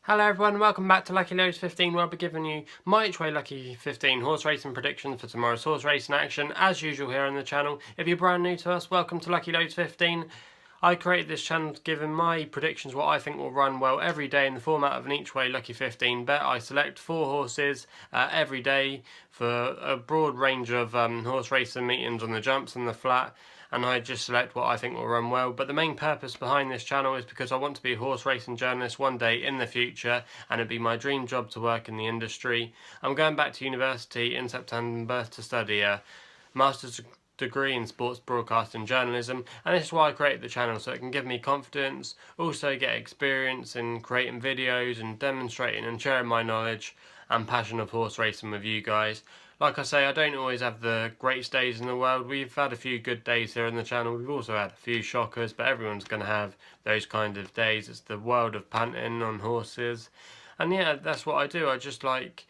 Hello everyone, welcome back to Lucky Loads 15, where I'll be giving you my each way Lucky 15 horse racing predictions for tomorrow's horse racing action, as usual here on the channel. If you're brand new to us, welcome to Lucky Loads 15. I created this channel to give my predictions what I think will run well every day in the format of an each way Lucky 15 bet. I select 4 horses every day for a broad range of horse racing meetings on the jumps and the flat, and I just select what I think will run well. But the main purpose behind this channel is because I want to be a horse racing journalist one day in the future, and it'd be my dream job to work in the industry. I'm going back to university in September to study a master's degree in sports broadcasting journalism, and this is why I created the channel, so it can give me confidence, also get experience in creating videos and demonstrating and sharing my knowledge and passion of horse racing with you guys. Like I say, I don't always have the greatest days in the world. We've had a few good days here on the channel. We've also had a few shockers, but everyone's going to have those kind of days. It's the world of panting on horses. And yeah, that's what I do. I just like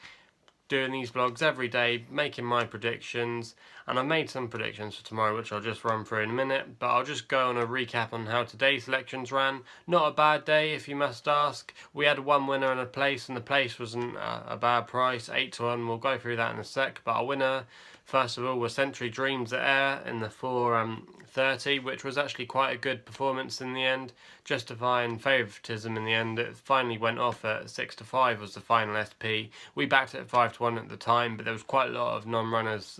doing these vlogs every day, making my predictions, and I've made some predictions for tomorrow which I'll just run through in a minute, but I'll just go on a recap on how today's selections ran. Not a bad day, if you must ask. We had one winner and a place, and the place wasn't a bad price, 8 to 1. We'll go through that in a sec, but our winner first of all was Century Dreams at Air in the 430, which was actually quite a good performance in the end, justifying favouritism in the end. It finally went off at 6 to 5 was the final SP. We backed it at 5 to 1 at the time, but there was quite a lot of non-runners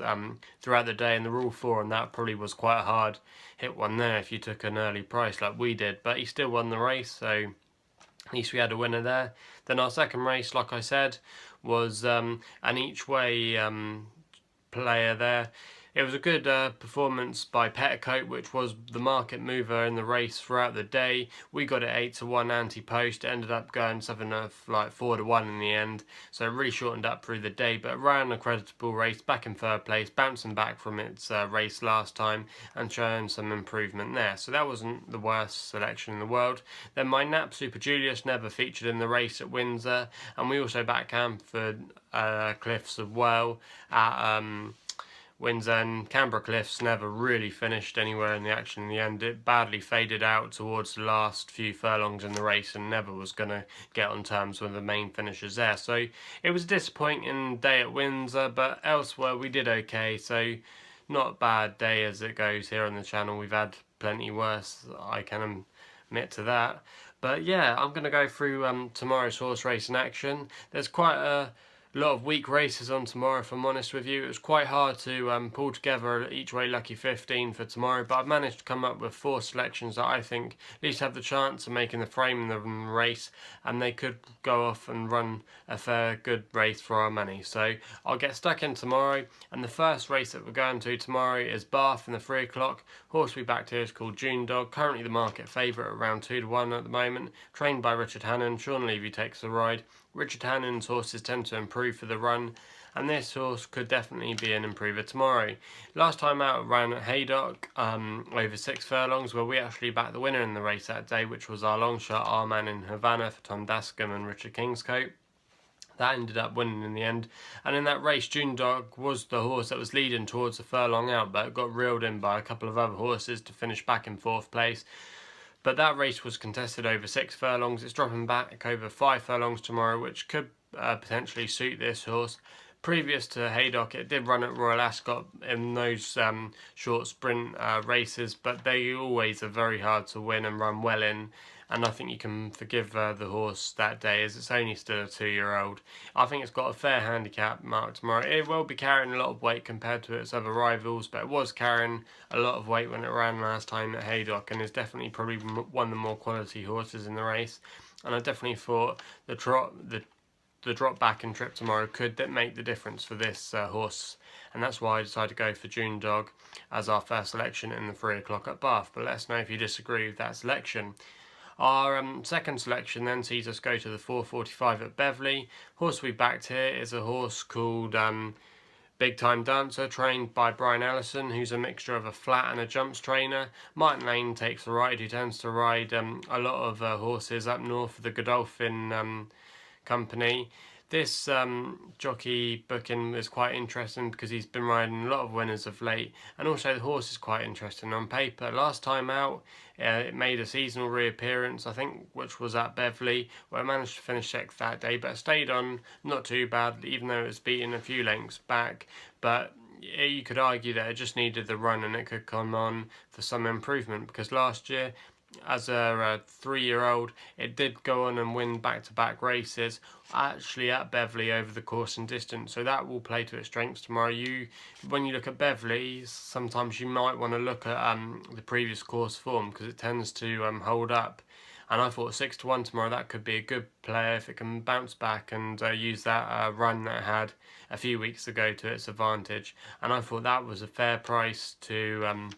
throughout the day in the Rule 4, and that probably was quite a hard hit one there if you took an early price like we did, but he still won the race, so at least we had a winner there. Then our second race, like I said, was an each way player there. It was a good performance by Petticoat, which was the market mover in the race throughout the day. We got it 8 to 1 anti-post. It ended up going something of like 4 to 1 in the end, so it really shortened up through the day, but ran a creditable race, back in third place, bouncing back from its race last time and showing some improvement there. So that wasn't the worst selection in the world. Then my Nap Super Julius never featured in the race at Windsor, and we also backed Camford Cliffs as well at Windsor, and Canberra Cliffs never really finished anywhere in the action in the end. It badly faded out towards the last few furlongs in the race and never was going to get on terms with the main finishers there. So it was a disappointing day at Windsor, but elsewhere we did okay, so not a bad day as it goes here on the channel. We've had plenty worse, I can admit to that. But yeah, I'm going to go through tomorrow's horse racing action. There's quite a lot of weak races on tomorrow, if I'm honest with you. It was quite hard to pull together each way Lucky 15 for tomorrow, but I've managed to come up with 4 selections that I think at least have the chance of making the frame in the race, and they could go off and run a fair good race for our money. So I'll get stuck in tomorrow, and the first race that we're going to tomorrow is Bath in the 3 o'clock. Horse we backed here is called June Dog, currently the market favourite around 2 to 1 at the moment, trained by Richard Hannon. Sean Levy takes the ride. Richard Hannon's horses tend to improve for the run, and this horse could definitely be an improver tomorrow. Last time out, it ran at Haydock over 6 furlongs, where we actually backed the winner in the race that day, which was our Longshot, our man in Havana for Tom Dascombe and Richard Kingscote. That ended up winning in the end, and in that race June Dog was the horse that was leading towards the furlong out, but got reeled in by a couple of other horses to finish back in 4th place. But that race was contested over 6 furlongs. It's dropping back over 5 furlongs tomorrow, which could potentially suit this horse. Previous to Haydock, it did run at Royal Ascot in those short sprint races, but they always are very hard to win and run well in, and I think you can forgive the horse that day, as it's only still a 2-year-old. I think it's got a fair handicap mark tomorrow. It will be carrying a lot of weight compared to its other rivals, but it was carrying a lot of weight when it ran last time at Haydock, and is definitely probably one of the more quality horses in the race. And I definitely thought the drop back and trip tomorrow could make the difference for this horse, and that's why I decided to go for June Dog as our first selection in the 3 o'clock at Bath. But let us know if you disagree with that selection. Our second selection then sees us go to the 4:45 at Beverley. Horse we backed here is a horse called Big Time Dancer, trained by Brian Ellison, who's a mixture of a flat and a jumps trainer. Martin Lane takes the ride, who tends to ride a lot of horses up north of the Godolphin company. This jockey booking is quite interesting because he's been riding a lot of winners of late, and also the horse is quite interesting on paper. Last time out, it made a seasonal reappearance, I think, which was at Beverley, where it managed to finish sixth that day, but it stayed on not too bad, even though it was beaten a few lengths back. But you could argue that it just needed the run and it could come on for some improvement, because last year, as a 3-year-old, it did go on and win back-to-back races, actually at Beverley over the course and distance. So that will play to its strengths tomorrow. When you look at Beverley, sometimes you might want to look at the previous course form, because it tends to hold up. And I thought 6-1 tomorrow, that could be a good play if it can bounce back and use that run that it had a few weeks ago to its advantage. And I thought that was a fair price to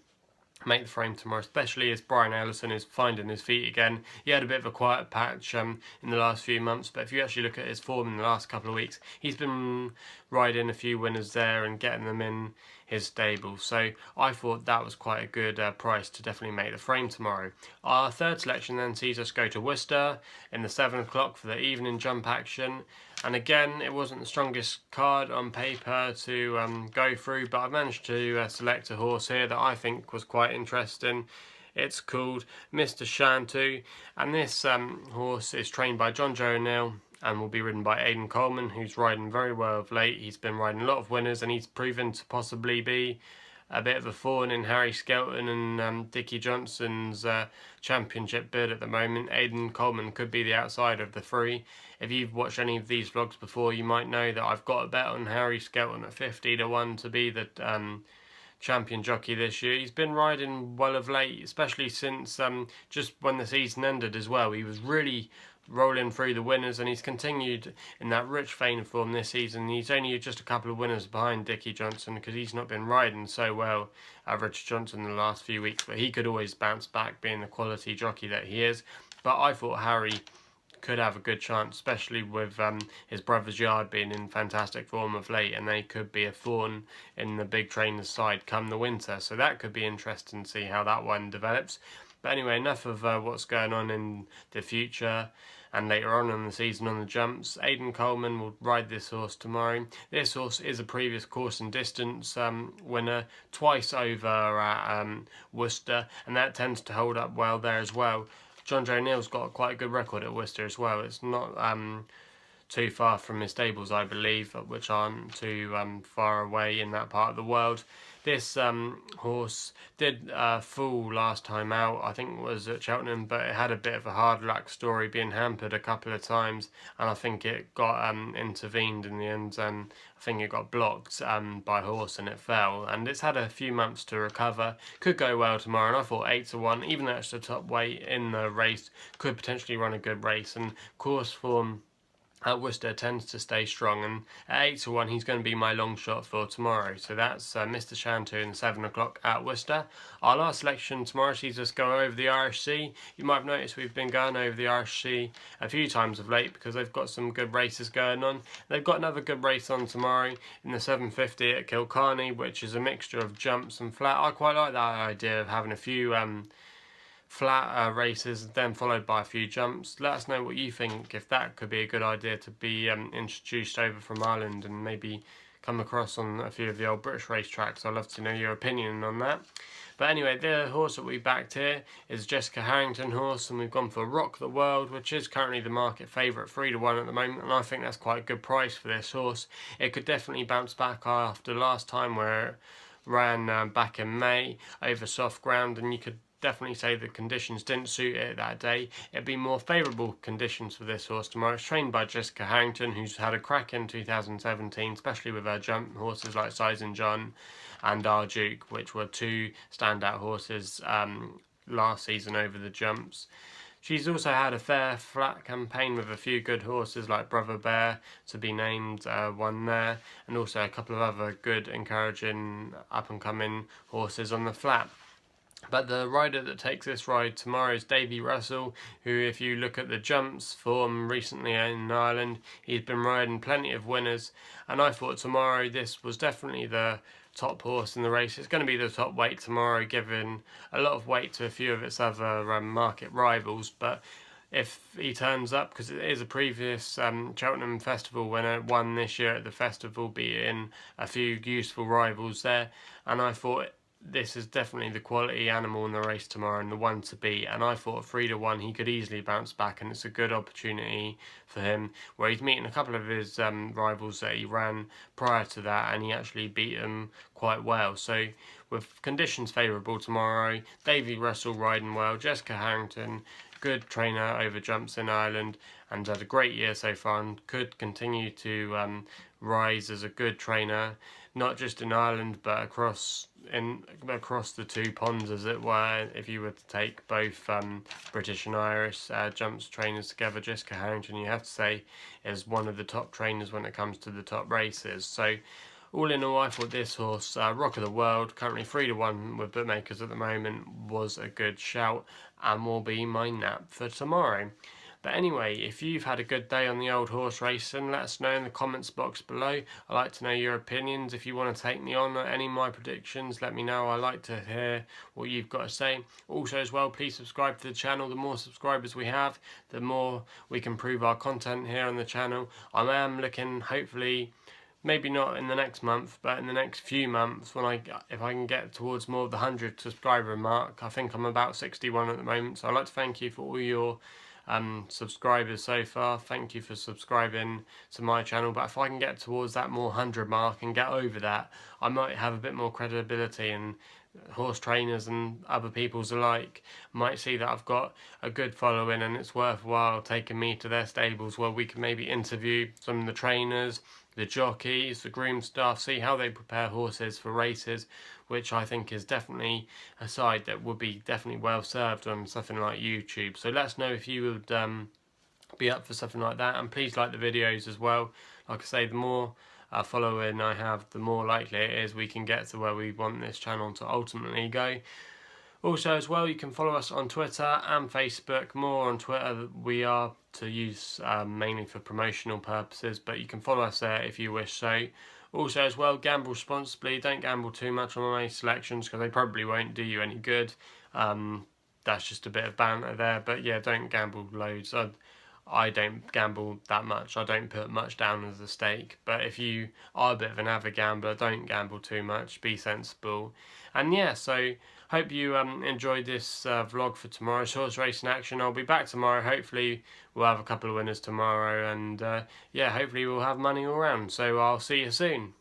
make the frame tomorrow, especially as Brian Ellison is finding his feet again. He had a bit of a quiet patch in the last few months, but if you actually look at his form in the last couple of weeks, he's been riding a few winners there and getting them in his stable. So I thought that was quite a good price to definitely make the frame tomorrow. Our third selection then sees us go to Worcester in the 7 o'clock for the evening jump action. And again, it wasn't the strongest card on paper to go through, but I managed to select a horse here that I think was quite interesting. It's called Mr. Shantu, and this horse is trained by John Joe O'Neill and will be ridden by Aidan Coleman, who's riding very well of late. He's been riding a lot of winners, and he's proven to possibly be a bit of a thorn in Harry Skelton and Dickie Johnson's championship bid at the moment. Aidan Coleman could be the outsider of the three. If you've watched any of these vlogs before, you might know that I've got a bet on Harry Skelton at 50-1 to be the champion jockey this year. He's been riding well of late, especially since just when the season ended as well. He was really rolling through the winners, and he's continued in that rich vein of form this season. He's only just a couple of winners behind Dickie Johnson, because he's not been riding so well at Richard Johnson in the last few weeks, but he could always bounce back being the quality jockey that he is. But I thought Harry could have a good chance, especially with his brother's yard being in fantastic form of late, and they could be a thorn in the big trainer's side come the winter. So that could be interesting to see how that one develops. But anyway, enough of what's going on in the future and later on in the season on the jumps. Aidan Coleman will ride this horse tomorrow. This horse is a previous course and distance winner, twice over at Worcester, and that tends to hold up well there as well. John Joe O'Neill's got quite a good record at Worcester as well. It's not too far from his stables, I believe, which aren't too far away in that part of the world. This horse did fall last time out, I think it was at Cheltenham, but it had a bit of a hard luck story, being hampered a couple of times, and I think it got intervened in the end, and I think it got blocked by a horse and it fell, and it's had a few months to recover. Could go well tomorrow, and I thought 8-1, even though it's the top weight in the race, could potentially run a good race, and course form at Worcester tends to stay strong, and at 8-1 he's going to be my long shot for tomorrow. So that's Mr. Shantu in 7 o'clock at Worcester. Our last selection tomorrow sees us go over the Irish Sea. You might have noticed we've been going over the Irish Sea a few times of late, because they've got some good races going on. They've got another good race on tomorrow in the 750 at Killarney, which is a mixture of jumps and flat. I quite like that idea of having a few flat races, then followed by a few jumps. Let us know what you think, if that could be a good idea to be introduced over from Ireland and maybe come across on a few of the old British racetracks. I'd love to know your opinion on that. But anyway, the horse that we backed here is Jessica Harrington horse, and we've gone for Rock the World, which is currently the market favourite, 3-1 at the moment, and I think that's quite a good price for this horse. It could definitely bounce back after last time, where it ran back in May over soft ground, and you could definitely say the conditions didn't suit it that day. It'd be more favourable conditions for this horse tomorrow. It's trained by Jessica Harrington, who's had a crack in 2017, especially with her jump horses like Sizen John and Our Duke, which were two standout horses last season over the jumps. She's also had a fair flat campaign with a few good horses like Brother Bear to be named one there, and also a couple of other good encouraging up and coming horses on the flat. But the rider that takes this ride tomorrow is Davy Russell, who, if you look at the jumps form recently in Ireland, he's been riding plenty of winners, and I thought tomorrow this was definitely the top horse in the race. It's going to be the top weight tomorrow, giving a lot of weight to a few of its other market rivals, but if he turns up, because it is a previous Cheltenham Festival winner, won this year at the festival, beating a few useful rivals there, and I thought this is definitely the quality animal in the race tomorrow and the one to beat, and I thought 3-1 he could easily bounce back, and it's a good opportunity for him where he's meeting a couple of his rivals that he ran prior to that, and he actually beat them quite well. So with conditions favourable tomorrow, Davy Russell riding well, Jessica Harrington, good trainer over jumps in Ireland and had a great year so far and could continue to rise as a good trainer, not just in Ireland but across the two ponds, as it were. If you were to take both British and Irish jumps trainers together, Jessica Harrington, you have to say, is one of the top trainers when it comes to the top races. So all in all, I thought this horse, Rock of the World, currently 3-1 with bookmakers at the moment, was a good shout and will be my nap for tomorrow. But anyway, if you've had a good day on the old horse racing, let us know in the comments box below. I'd like to know your opinions. If you want to take me on any of my predictions, let me know. I like to hear what you've got to say. Also as well, please subscribe to the channel. The more subscribers we have, the more we can improve our content here on the channel. I am looking, hopefully, maybe not in the next month, but in the next few months, if I can get towards more of the 100 subscriber mark. I think I'm about 61 at the moment, so I'd like to thank you for all your subscribers so far. Thank you for subscribing to my channel, but if I can get towards that more 100 mark and get over that, I might have a bit more credibility, and horse trainers and other people's alike might see that I've got a good following and it's worthwhile taking me to their stables where we can maybe interview some of the trainers, the jockeys, the groom staff, see how they prepare horses for races, which I think is definitely a side that would be definitely well served on something like YouTube. So let us know if you would be up for something like that, and please like the videos as well. Like I say, the more following I have, the more likely it is we can get to where we want this channel to ultimately go. Also as well, you can follow us on Twitter and Facebook. More on Twitter we are to use mainly for promotional purposes, but you can follow us there if you wish so. Also as well, gamble responsibly. Don't gamble too much on my selections because they probably won't do you any good. That's just a bit of banter there, but yeah, don't gamble loads. I don't gamble that much. I don't put much down as a stake. But if you are a bit of an avid gambler, don't gamble too much. Be sensible. And yeah, so hope you enjoyed this vlog for tomorrow's horse racing action. I'll be back tomorrow. Hopefully we'll have a couple of winners tomorrow. And yeah, hopefully we'll have money all round. So I'll see you soon.